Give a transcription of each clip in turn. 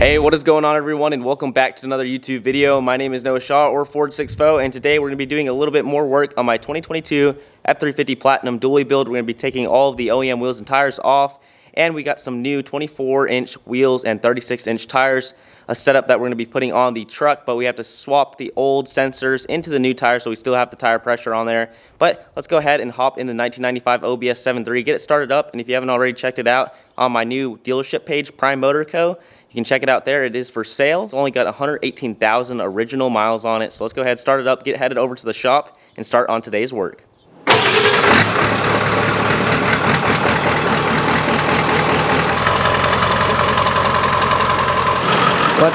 Hey, what is going on everyone, and welcome back to another YouTube video. My name is Noah Shaw, or Ford6Fo, and today we're going to be doing a little bit more work on my 2022 F-350 Platinum dually build. We're going to be taking all of the OEM wheels and tires off, and we got some new 24-inch wheels and 36-inch tires, a setup that we're going to be putting on the truck, but we have to swap the old sensors into the new tires so we still have the tire pressure on there. But let's go ahead and hop in the 1995 OBS 7.3, get it started up, and if you haven't already checked it out on my new dealership page, Prime Motor Co., you can check it out there. It is for sale. It's only got 118,000 original miles on it. So let's go ahead, start it up, get headed over to the shop, and start on today's work. Let's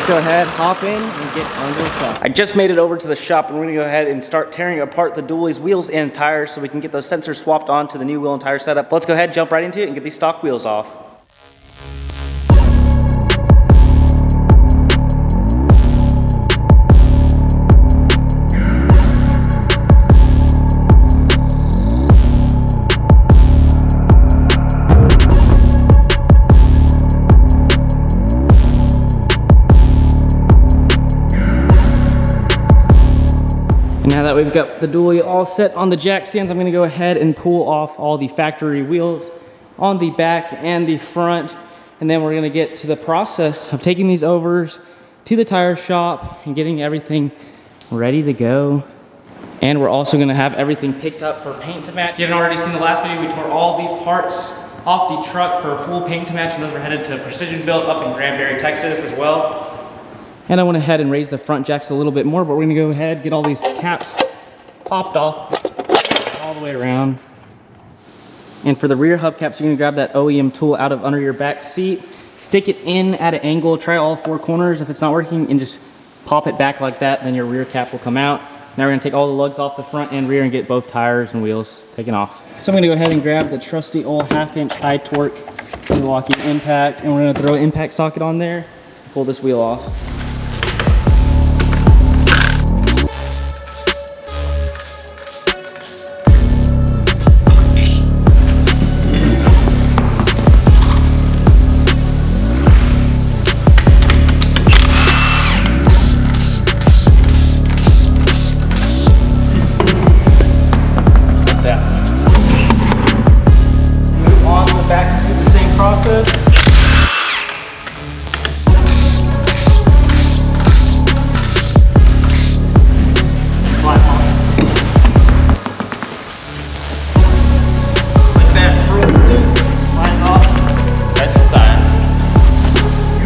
go ahead, hop in, and get under the shop. I just made it over to the shop, and we're gonna go ahead and start tearing apart the dually's wheels and tires so we can get those sensors swapped on to the new wheel and tire setup. Let's go ahead, jump right into it, and get these stock wheels off. Now that we've got the dually all set on the jack stands, I'm going to go ahead and pull off all the factory wheels on the back and the front, and then we're going to get to the process of taking these over to the tire shop and getting everything ready to go. And we're also going to have everything picked up for paint to match. If you haven't already seen the last video, we tore all these parts off the truck for full paint to match, and those are headed to Precision Built up in Granbury, Texas as well. And I went ahead and raised the front jacks a little bit more, but we're gonna go ahead, get all these caps popped off all the way around. And for the rear hubcaps, you're gonna grab that OEM tool out of under your back seat, stick it in at an angle, try all four corners. If it's not working, and just pop it back like that, then your rear cap will come out. Now we're gonna take all the lugs off the front and rear and get both tires and wheels taken off. So I'm gonna go ahead and grab the trusty old 1/2-inch high torque Milwaukee impact, and we're gonna throw an impact socket on there, pull this wheel off.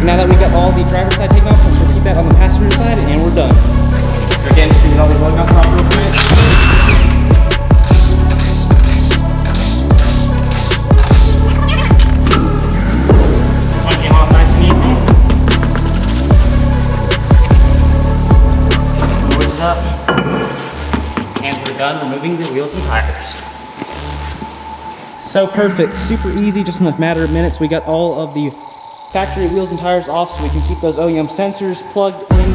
Now that we've got all the driver's side taken off, let's repeat that on the passenger side, and we're done. So again, just get all the lug nuts off real quick. This one came off nice and easy. Load it up. And we're done removing the wheels and tires. So perfect, super easy, just in a matter of minutes. We got all of the factory wheels and tires off so we can keep those OEM sensors plugged in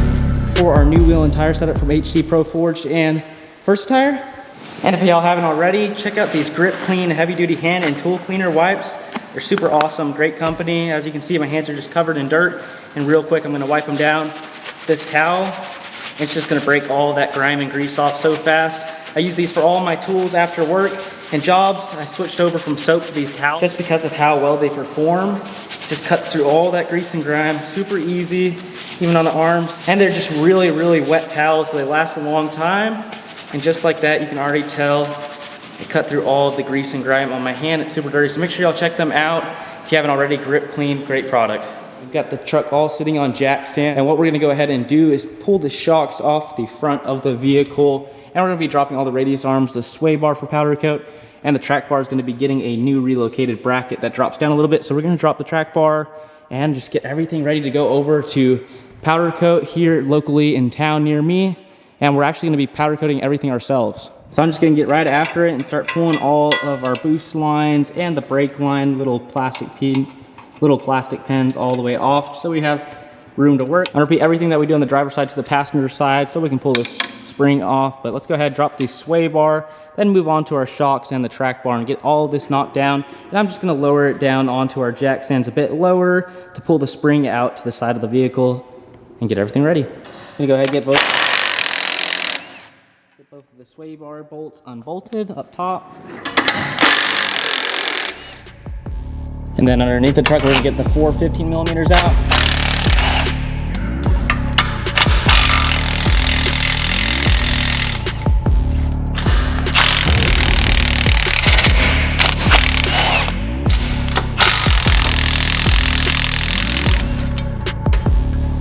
for our new wheel and tire setup from HD Pro Forged and Versatyre. And if y'all haven't already, check out these Grip Clean heavy duty hand and tool cleaner wipes. They're super awesome, great company. As you can see, my hands are just covered in dirt, and real quick I'm gonna wipe them down. This towel, it's just gonna break all that grime and grease off so fast. I use these for all my tools after work and jobs. I switched over from soap to these towels just because of how well they perform. Just cuts through all that grease and grime, super easy, even on the arms. And they're just really, really wet towels, so they last a long time. And just like that, you can already tell they cut through all of the grease and grime on my hand. It's super dirty, so make sure y'all check them out. If you haven't already, Grip Clean, great product. We've got the truck all sitting on jack stand, and what we're gonna go ahead and do is pull the shocks off the front of the vehicle, and we're gonna be dropping all the radius arms, the sway bar for powder coat, and the track bar is going to be getting a new relocated bracket that drops down a little bit. So we're going to drop the track bar and just get everything ready to go over to powder coat here locally in town near me. And we're actually going to be powder coating everything ourselves. So I'm just going to get right after it and start pulling all of our boost lines and the brake line, little plastic pins all the way off so we have room to work. I'll repeat everything that we do on the driver's side to the passenger side so we can pull this spring off. But let's go ahead and drop the sway bar. then move on to our shocks and the track bar and get all of this knocked down. And I'm just going to lower it down onto our jack stands a bit lower to pull the spring out to the side of the vehicle and get everything ready. I'm going to go ahead and get both of the sway bar bolts unbolted up top. And then underneath the truck, we're going to get the 4 15mm out.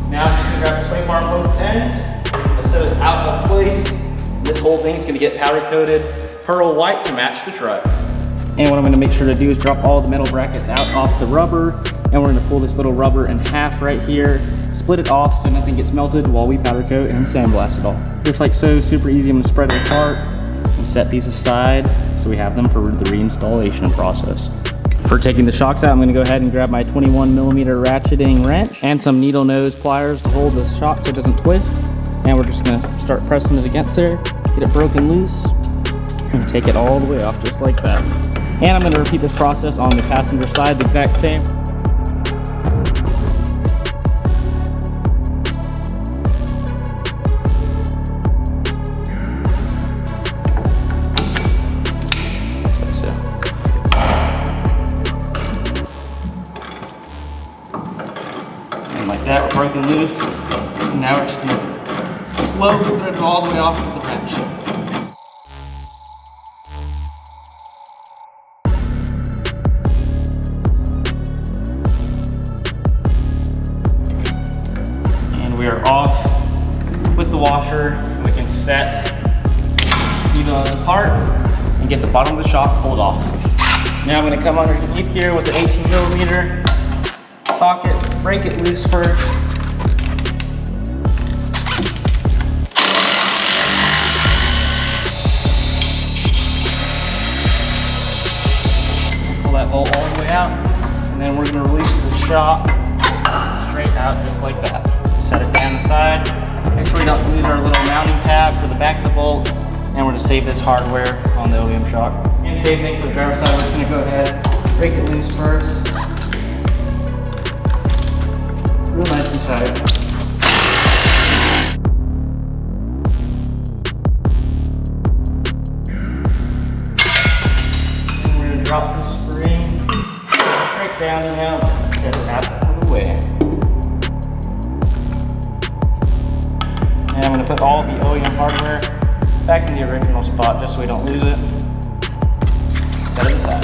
Now I'm just going to grab the sway bar on both ends. I'll set it out of place. This whole thing's going to get powder coated pearl white to match the truck. And what I'm going to make sure to do is drop all the metal brackets out off the rubber, and we're going to pull this little rubber in half right here, split it off so nothing gets melted while we powder coat and sandblast it all. Just like so, super easy. I'm going to spread it apart and set these aside so we have them for the reinstallation process. For taking the shocks out, I'm going to go ahead and grab my 21mm ratcheting wrench and some needle nose pliers to hold the shock so it doesn't twist. And we're just going to start pressing it against there, get it broken loose, and take it all the way off just like that. And I'm going to repeat this process on the passenger side, the exact same. Like so. And like that, we're broken loose. And now we're just going to slowly thread it all the way off with the wrench. We are off with the washer. We can set these apart and get the bottom of the shock pulled off. Now I'm going to come underneath here with the 18mm socket, break it loose first. Pull that bolt all the way out, and then we're going to release the shock straight out just like that. Set it down the side. Make sure we don't lose our little mounting tab for the back of the bolt. And we're going to save this hardware on the OEM shock. And same thing for the driver's side. We're just going to go ahead, break it loose first. Real nice and tight. And we're going to drop the spring right down now. Get it out of the way. And I'm going to put all the OEM hardware back in the original spot just so we don't lose it. Set it aside.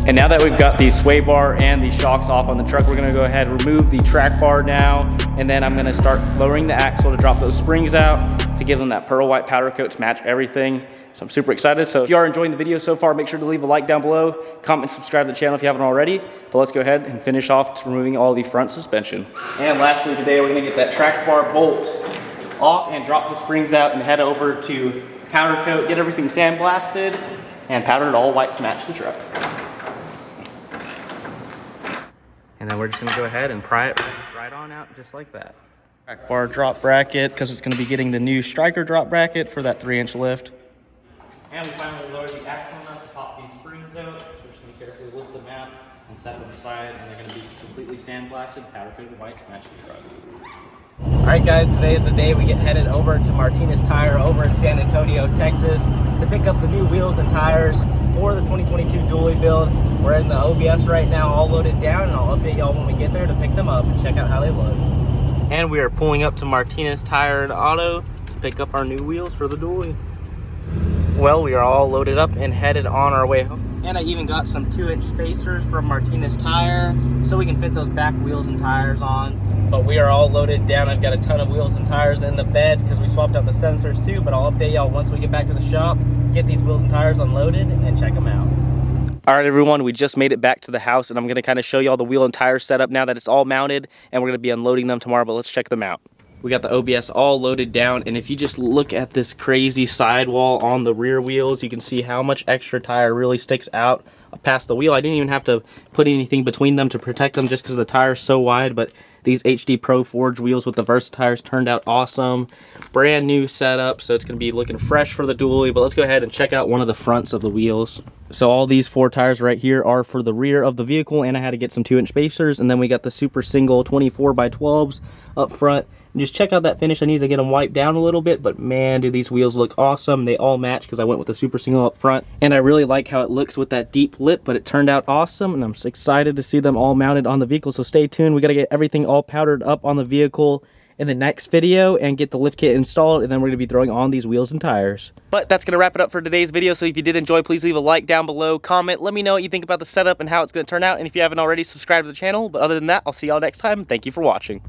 And now that we've got the sway bar and the shocks off on the truck, we're going to go ahead and remove the track bar now. And then I'm going to start lowering the axle to drop those springs out to give them that pearl white powder coat to match everything. So I'm super excited. So if you are enjoying the video so far, make sure to leave a like down below, comment and subscribe to the channel if you haven't already. But let's go ahead and finish off removing all the front suspension. And lastly today, we're going to get that track bar bolt off and drop the springs out and head over to powder coat, get everything sandblasted and powder it all white to match the truck. And then we're just going to go ahead and pry it right on out just like that. Track bar drop bracket, because it's going to be getting the new striker drop bracket for that 3-inch lift. And we finally lowered the axle enough to pop these springs out, so we're just going to carefully lift them out and set them aside, and they're going to be completely sandblasted, powder coated white to match the truck. Alright guys, today is the day we get headed over to Martinez Tire over in San Antonio, Texas to pick up the new wheels and tires for the 2022 dually build. We're in the OBS right now, all loaded down, and I'll update y'all when we get there to pick them up and check out how they look. And we are pulling up to Martinez Tire and Auto to pick up our new wheels for the dually. Well, we are all loaded up and headed on our way home. And I even got some 2-inch spacers from Martinez Tire so we can fit those back wheels and tires on. But we are all loaded down. I've got a ton of wheels and tires in the bed because we swapped out the sensors too, but I'll update y'all once we get back to the shop, get these wheels and tires unloaded, and check them out. All right, everyone, we just made it back to the house, and I'm going to kind of show y'all the wheel and tire setup now that it's all mounted, and we're going to be unloading them tomorrow, but let's check them out. We got the OBS all loaded down, and if you just look at this crazy sidewall on the rear wheels, you can see how much extra tire really sticks out past the wheel. I didn't even have to put anything between them to protect them just because the tire is so wide, but these HD Pro Forge wheels with the Versatyres turned out awesome. Brand new setup, so it's going to be looking fresh for the dually, but let's go ahead and check out one of the fronts of the wheels. So all these 4 tires right here are for the rear of the vehicle, and I had to get some 2-inch spacers, and then we got the super single 24x12s up front. And just check out that finish. I need to get them wiped down a little bit, but man, do these wheels look awesome. They all match because I went with the super single up front, and I really like how it looks with that deep lip, but it turned out awesome, and I'm excited to see them all mounted on the vehicle. So stay tuned. We got to get everything all powdered up on the vehicle in the next video and get the lift kit installed, and then we're going to be throwing on these wheels and tires. But that's going to wrap it up for today's video. So if you did enjoy, please leave a like down below, comment, let me know what you think about the setup and how it's going to turn out, and if you haven't already, subscribe to the channel. But other than that, I'll see y'all next time. Thank you for watching.